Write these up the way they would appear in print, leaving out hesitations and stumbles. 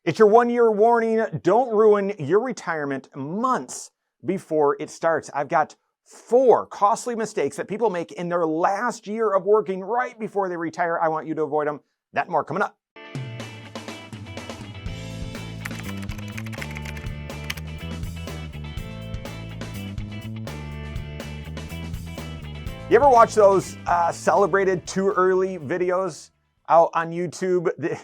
It's your 1-year warning. Don't ruin your retirement months before it starts. I've got 4 costly mistakes that people make in their last year of working right before they retire. I want you to avoid them. That and more coming up. You ever watch those celebrated too early videos out on YouTube?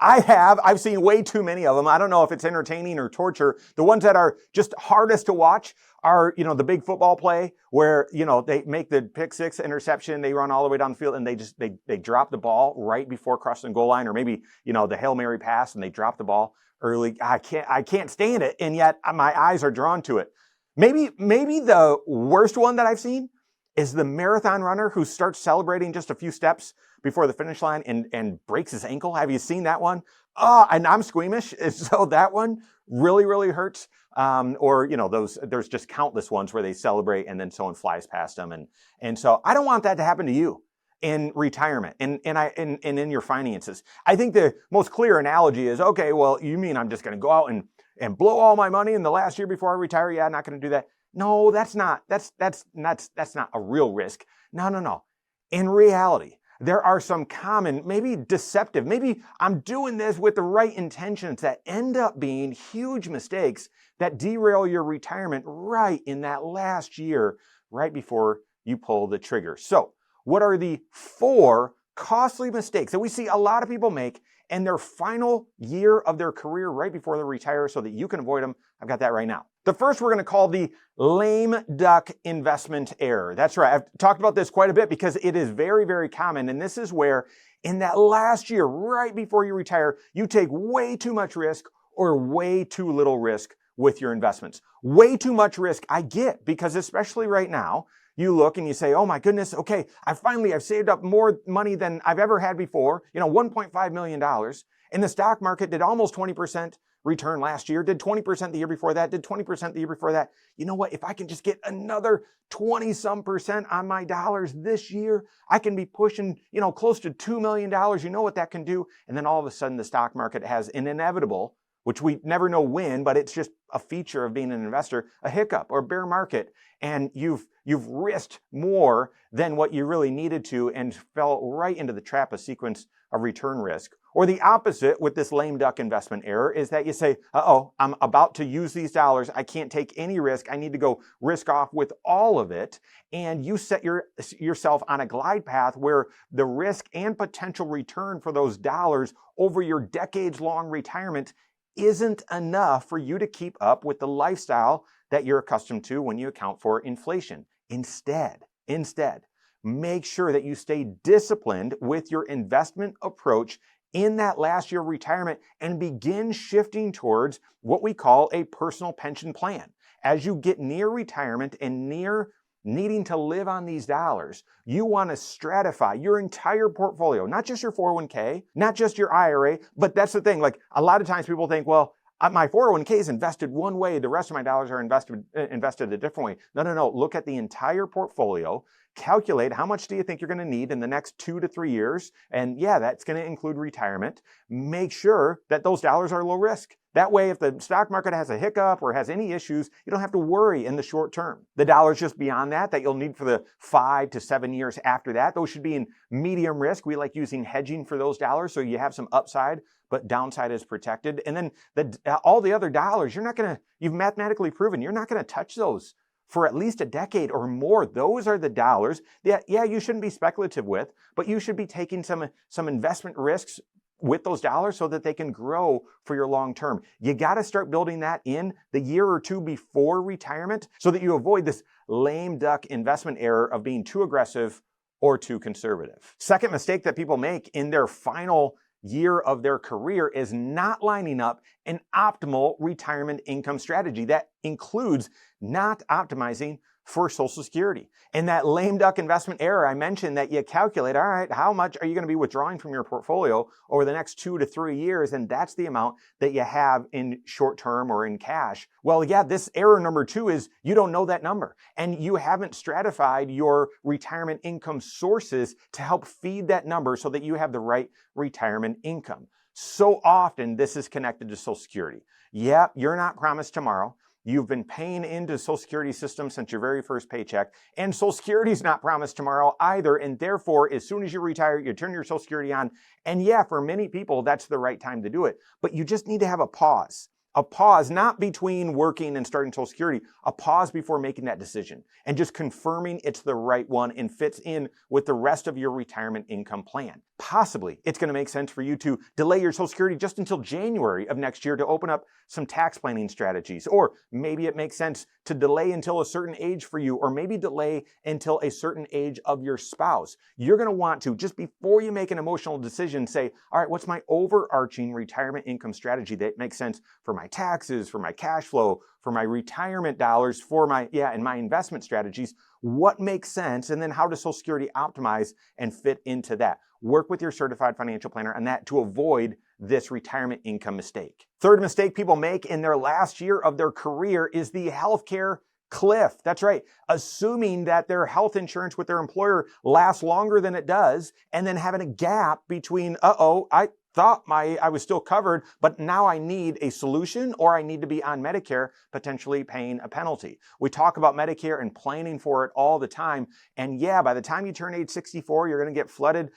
I've seen way too many of them. I don't know if it's entertaining or torture. The ones that are just hardest to watch are, the big football play where, they make the pick six interception, they run all the way down the field and they drop the ball right before crossing the goal line, or maybe, the Hail Mary pass and they drop the ball early. I can't stand it. And yet my eyes are drawn to it. Maybe the worst one that I've seen is the marathon runner who starts celebrating just a few steps before the finish line and breaks his ankle. Have you seen that one? And I'm squeamish, so that one really, really hurts. There's just countless ones where they celebrate and then someone flies past them. And so I don't want that to happen to you in retirement and in your finances. I think the most clear analogy is, okay, well, you mean I'm just going to go out and blow all my money in the last year before I retire? Yeah, I'm not going to do that. No, that's not a real risk. No. In reality, there are some common, maybe deceptive, maybe I'm doing this with the right intentions that end up being huge mistakes that derail your retirement right in that last year, right before you pull the trigger. So, what are the 4 costly mistakes that we see a lot of people make in their final year of their career right before they retire so that you can avoid them? I've got that right now. The first we're going to call the lame duck investment error. That's right. I've talked about this quite a bit because it is very, very common. And this is where in that last year, right before you retire, you take way too much risk or way too little risk with your investments. Way too much risk, I get, because especially right now, you look and you say, oh my goodness, okay, I've saved up more money than I've ever had before, $1.5 million. And the stock market did almost 20% return last year, did 20% the year before that, did 20% the year before that. You know what? If I can just get another 20-some% on my dollars this year, I can be pushing, close to $2 million. You know what that can do? And then all of a sudden the stock market has an inevitable, which we never know when, but it's just a feature of being an investor, a hiccup or bear market. And you've risked more than what you really needed to and fell right into the trap of sequence of return risk. Or the opposite with this lame duck investment error is that you say, I'm about to use these dollars. I can't take any risk. I need to go risk off with all of it. And you set yourself on a glide path where the risk and potential return for those dollars over your decades-long retirement isn't enough for you to keep up with the lifestyle that you're accustomed to when you account for inflation. Instead, make sure that you stay disciplined with your investment approach in that last year of retirement and begin shifting towards what we call a personal pension plan. As you get near retirement and near needing to live on these dollars, you want to stratify your entire portfolio, not just your 401k, not just your IRA, but that's the thing. Like a lot of times people think, well, my 401k is invested one way, the rest of my dollars are invested a different way. No. Look at the entire portfolio. Calculate how much do you think you're going to need in the next 2 to 3 years. And yeah, that's going to include retirement. Make sure that those dollars are low risk. That way, if the stock market has a hiccup or has any issues, you don't have to worry in the short term. The dollars just beyond that you'll need for the 5 to 7 years after that, those should be in medium risk. We like using hedging for those dollars so you have some upside, but downside is protected. And then all the other dollars, you've mathematically proven you're not going to touch those for at least a decade or more. Those are the dollars that, you shouldn't be speculative with, but you should be taking some investment risks with those dollars so that they can grow for your long term. You got to start building that in the year or two before retirement so that you avoid this lame duck investment error of being too aggressive or too conservative. Second mistake that people make in their final year of their career is not lining up an optimal retirement income strategy. That includes not optimizing for Social Security. And that lame duck investment error, I mentioned that you calculate, all right, how much are you going to be withdrawing from your portfolio over the next 2 to 3 years? And that's the amount that you have in short term or in cash. Well, yeah, this error number 2 is you don't know that number and you haven't stratified your retirement income sources to help feed that number so that you have the right retirement income. So often this is connected to Social Security. Yeah, you're not promised tomorrow. You've been paying into the Social Security system since your very first paycheck, and Social Security is not promised tomorrow either, and therefore, as soon as you retire, you turn your Social Security on, and yeah, for many people, that's the right time to do it, but you just need to have a pause. A pause, not between working and starting Social Security, a pause before making that decision and just confirming it's the right one and fits in with the rest of your retirement income plan. Possibly, it's going to make sense for you to delay your Social Security just until January of next year to open up some tax planning strategies. Or maybe it makes sense to delay until a certain age for you, or maybe delay until a certain age of your spouse. You're going to want to, just before you make an emotional decision, say, all right, what's my overarching retirement income strategy that makes sense for my taxes, for my cash flow, for my retirement dollars, for my, and my investment strategies? What makes sense? And then how does Social Security optimize and fit into that? Work with your certified financial planner on that to avoid this retirement income mistake. Third mistake people make in their last year of their career is the healthcare cliff. That's right. Assuming that their health insurance with their employer lasts longer than it does, and then having a gap between, I thought I was still covered, but now I need a solution, or I need to be on Medicare, potentially paying a penalty. We talk about Medicare and planning for it all the time. And yeah, by the time you turn age 64, you're going to get flooded.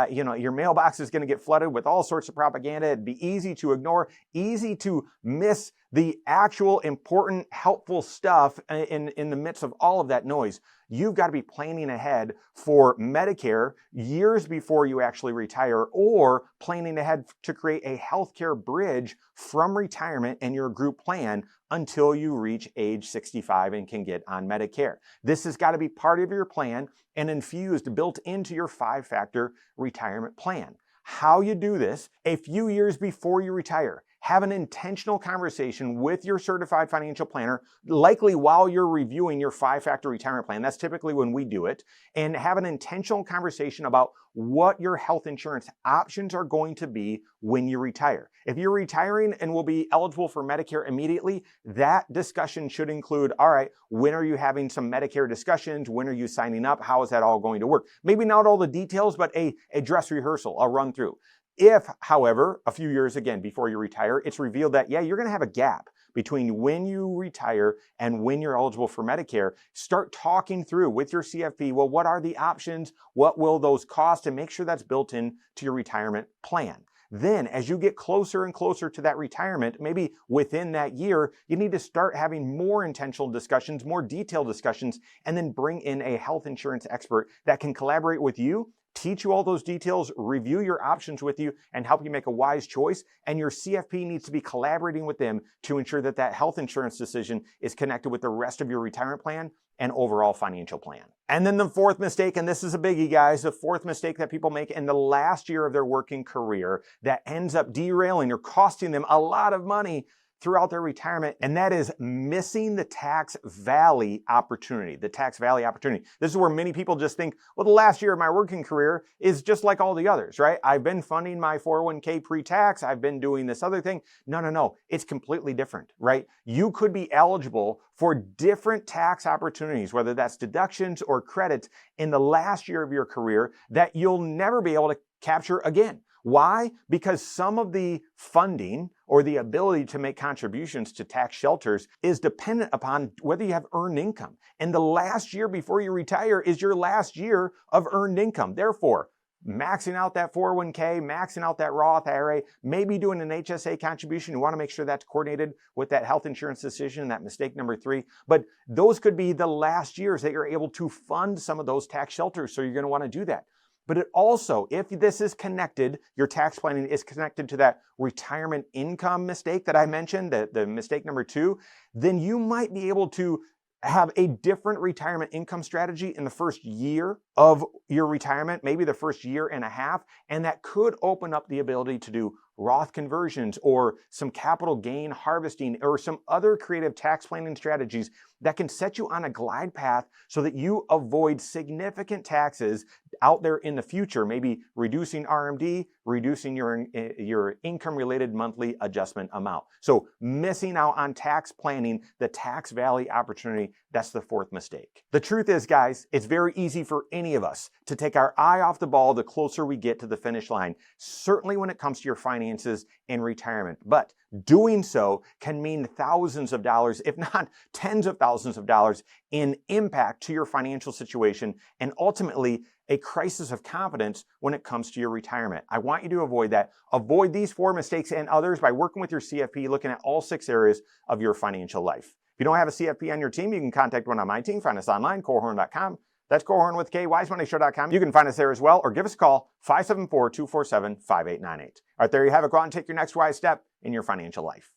Your mailbox is going to get flooded with all sorts of propaganda. It'd be easy to ignore, easy to miss the actual important, helpful stuff in the midst of all of that noise. You've got to be planning ahead for Medicare years before you actually retire, or planning ahead to create a healthcare bridge from retirement and your group plan until you reach age 65 and can get on Medicare. This has got to be part of your plan and infused, built into your 5-factor retirement plan. How you do this, a few years before you retire, have an intentional conversation with your certified financial planner, likely while you're reviewing your 5-factor retirement plan. That's typically when we do it. And have an intentional conversation about what your health insurance options are going to be when you retire. If you're retiring and will be eligible for Medicare immediately, that discussion should include, all right, when are you having some Medicare discussions? When are you signing up? How is that all going to work? Maybe not all the details, but a dress rehearsal, a run through. If, however, a few years again before you retire, it's revealed that, you're going to have a gap between when you retire and when you're eligible for Medicare, start talking through with your CFP, well, what are the options? What will those cost? And make sure that's built in to your retirement plan. Then, as you get closer and closer to that retirement, maybe within that year, you need to start having more intentional discussions, more detailed discussions, and then bring in a health insurance expert that can collaborate with you, teach you all those details, review your options with you, and help you make a wise choice. And your CFP needs to be collaborating with them to ensure that that health insurance decision is connected with the rest of your retirement plan and overall financial plan. And then the fourth mistake, and this is a biggie, guys, the fourth mistake that people make in the last year of their working career that ends up derailing or costing them a lot of money throughout their retirement, and that is missing the tax valley opportunity. The tax valley opportunity. This is where many people just think, well, the last year of my working career is just like all the others, right? I've been funding my 401k pre-tax. I've been doing this other thing. No. It's completely different, right? You could be eligible for different tax opportunities, whether that's deductions or credits in the last year of your career that you'll never be able to capture again. Why? Because some of the funding or the ability to make contributions to tax shelters is dependent upon whether you have earned income. And the last year before you retire is your last year of earned income. Therefore, maxing out that 401k, maxing out that Roth IRA, maybe doing an HSA contribution. You want to make sure that's coordinated with that health insurance decision, that mistake number 3. But those could be the last years that you're able to fund some of those tax shelters. So you're going to want to do that. But it also, if this is connected, your tax planning is connected to that retirement income mistake that I mentioned, the mistake number 2, then you might be able to have a different retirement income strategy in the first year of your retirement, maybe the first year and a half, and that could open up the ability to do Roth conversions or some capital gain harvesting or some other creative tax planning strategies that can set you on a glide path so that you avoid significant taxes out there in the future, maybe reducing RMD, reducing your income-related monthly adjustment amount. So missing out on tax planning, the tax valley opportunity, that's the fourth mistake. The truth is, guys, it's very easy for any of us to take our eye off the ball the closer we get to the finish line, certainly when it comes to your finances and retirement. But doing so can mean thousands of dollars, if not tens of thousands of dollars, in impact to your financial situation and ultimately a crisis of confidence when it comes to your retirement. I want you to avoid that. Avoid these 4 mistakes and others by working with your CFP, looking at all 6 areas of your financial life. If you don't have a CFP on your team, you can contact one on my team. Find us online, Korhorn.com. That's Korhorn with K, wisemoneyshow.com. You can find us there as well, or give us a call, 574-247-5898. All right, there you have it. Go out and take your next wise step in your financial life.